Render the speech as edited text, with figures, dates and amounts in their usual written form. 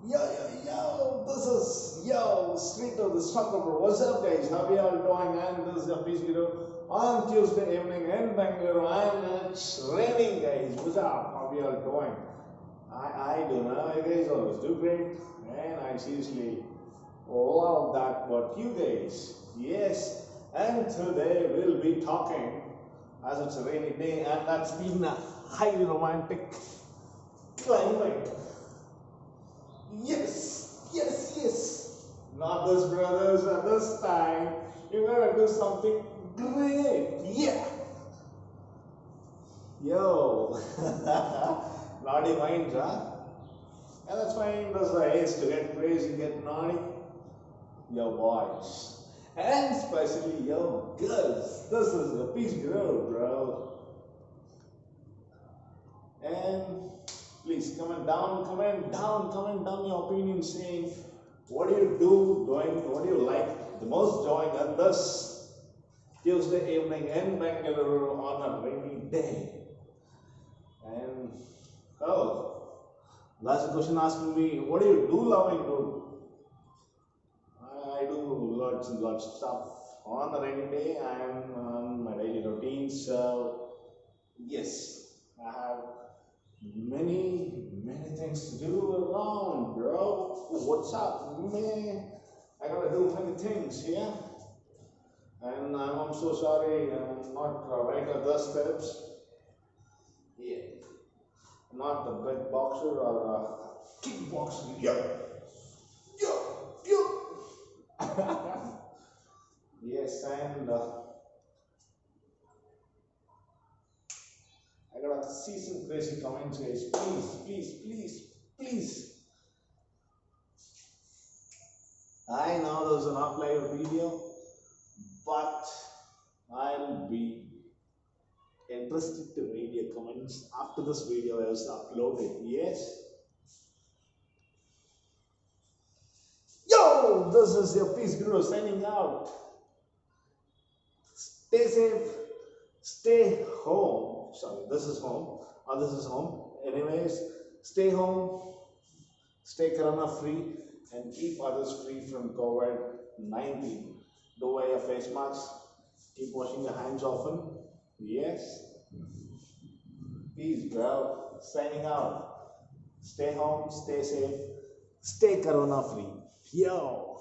Yo, this is Streetoooo, the photographer. What's up, guys? How are you all doing? And this is your PHYSK on Tuesday evening in Bangalore, and it's raining, guys. What's up? How are you all doing? I don't know. You guys always do great, and I seriously love that about you guys. Yes, and today we'll be talking, as it's a rainy day, and that's been a highly romantic climbing. Yes. Not this, brothers, and this time you're gonna do something great. Yeah. Yo. Naughty minds, huh? And that's fine. That's the age to get crazy, get naughty. Yo, boys. And especially yo, girls. This is a peace girl, bro. And please comment down your opinion, saying what do you what do you like the most doing on this Tuesday evening in Bangalore on a rainy day. And that's a question asking me, what do you do loving, dude? I do lots and lots of stuff on the rainy day. I'm on my daily routine, so yes, I have many things to do around, bro. What's up, man? I gotta do many things here, and I'm so sorry I'm not right at the steps. Yeah, not the big boxer or kickboxer. Yo. Yes, and I gotta see some crazy comments, guys. Please. I know there's an live video, but I'll be interested to read your comments after this video is uploaded. Yes. Yo, this is your PHYSK signing out. Stay safe. Stay home. Sorry, this is home. This is home. Anyways, stay home. Stay corona free and keep others free from COVID-19. Do wear your face masks. Keep washing your hands often. Yes. Peace, bro. Signing out. Stay home. Stay safe. Stay corona free. Yo.